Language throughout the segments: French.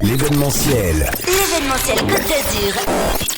L'événementiel. L'événementiel Côte d'Azur.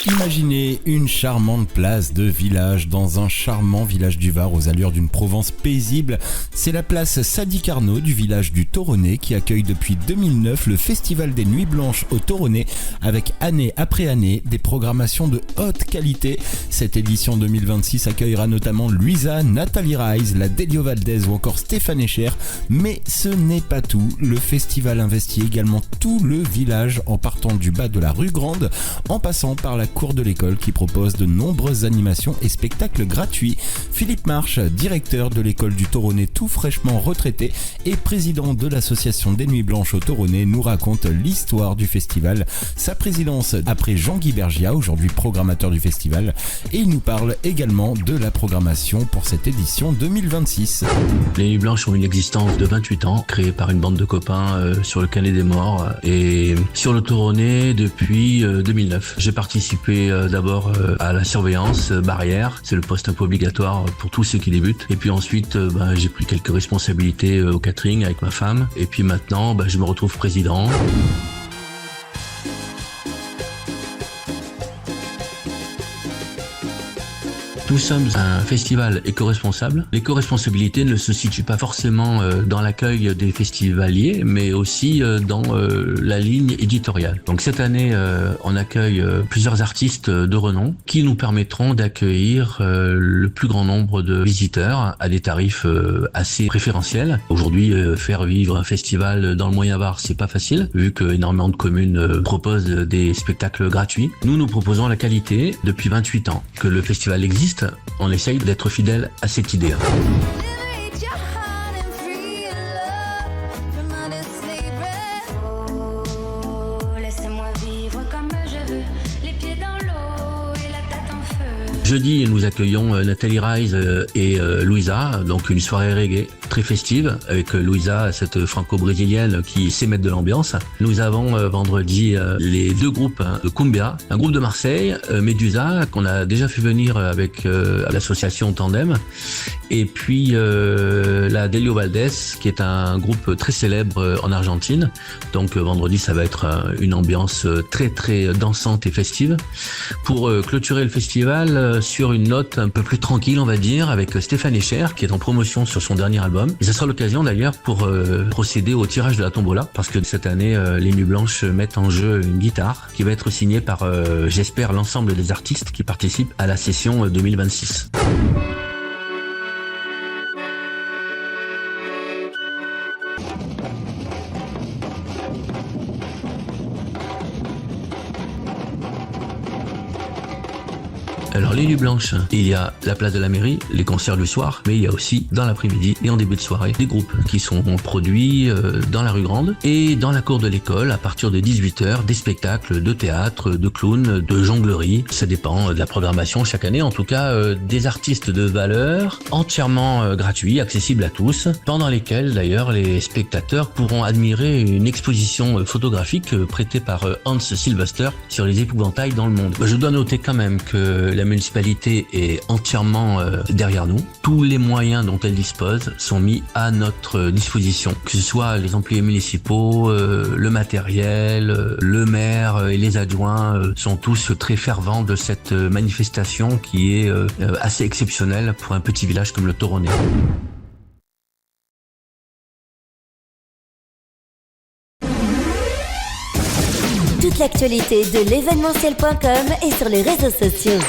Imaginez une charmante place de village dans un charmant village du Var aux allures d'une Provence paisible. C'est la place Sadi Carnot du village du Toronnet qui accueille depuis 2009 le Festival des Nuits Blanches au Toronnet avec année après année des programmations de haute qualité. Cette édition 2026 accueillera notamment Louisa, Nathalie Rice, la Delio Valdez ou encore Stéphane Echer. Mais ce n'est pas tout. Le festival investit également tout le village en partant du bas de la rue Grande en passant par la cour de l'école qui propose de nombreuses animations et spectacles gratuits. Philippe Marche, directeur de l'école du Toronnet tout fraîchement retraité et président de l'association des Nuits Blanches au Toronnet, nous raconte l'histoire du festival, sa présidence après Jean-Guy Bergia, aujourd'hui programmateur du festival, et il nous parle également de la programmation pour cette édition 2026. Les Nuits Blanches ont une existence de 28 ans, créée par une bande de copains sur le Canet des Morts et sur le Toronnet depuis 2009. J'ai participé d'abord à la surveillance barrière, c'est le poste un peu obligatoire pour tous ceux qui débutent. Et puis ensuite, j'ai pris quelques responsabilités au catering avec ma femme. Et puis maintenant, je me retrouve président. Nous sommes un festival éco-responsable. L'éco-responsabilité ne se situe pas forcément dans l'accueil des festivaliers, mais aussi dans la ligne éditoriale. Donc cette année, on accueille plusieurs artistes de renom qui nous permettront d'accueillir le plus grand nombre de visiteurs à des tarifs assez préférentiels. Aujourd'hui, faire vivre un festival dans le Moyen-Var, c'est pas facile, vu que énormément de communes proposent des spectacles gratuits. Nous proposons la qualité depuis 28 ans. Que le festival existe, on essaye d'être fidèle à cette idée. Jeudi, nous accueillons Nathalie Rice et Louisa, donc une soirée reggae très festive avec Louisa, cette franco-brésilienne qui sait mettre de l'ambiance. Nous avons vendredi les deux groupes de Cumbia, un groupe de Marseille, Medusa, qu'on a déjà fait venir avec l'association Tandem, et puis la Delio Valdez, qui est un groupe très célèbre en Argentine. Donc vendredi, ça va être une ambiance très très dansante et festive. Pour clôturer le festival sur une note un peu plus tranquille, on va dire, avec Stéphane Echer, qui est en promotion sur son dernier album. Et ça sera l'occasion d'ailleurs pour procéder au tirage de la tombola, parce que cette année, les Nuits Blanches mettent en jeu une guitare qui va être signée par, j'espère, l'ensemble des artistes qui participent à la session 2026. Alors les Nuits Blanches, il y a la place de la mairie, les concerts du soir, mais il y a aussi dans l'après-midi et en début de soirée des groupes qui sont produits dans la rue Grande et dans la cour de l'école à partir de 18h, des spectacles de théâtre, de clown, de jonglerie. Ça dépend de la programmation chaque année, en tout cas des artistes de valeur entièrement gratuits, accessibles à tous, pendant lesquels d'ailleurs les spectateurs pourront admirer une exposition photographique prêtée par Hans Sylvester sur les épouvantails dans le monde. Je dois noter quand même que la municipalité est entièrement derrière nous. Tous les moyens dont elle dispose sont mis à notre disposition, que ce soit les employés municipaux, le matériel, le maire et les adjoints sont tous très fervents de cette manifestation qui est assez exceptionnelle pour un petit village comme le Toronnet. Toute l'actualité de l'événementiel.com et sur les réseaux sociaux.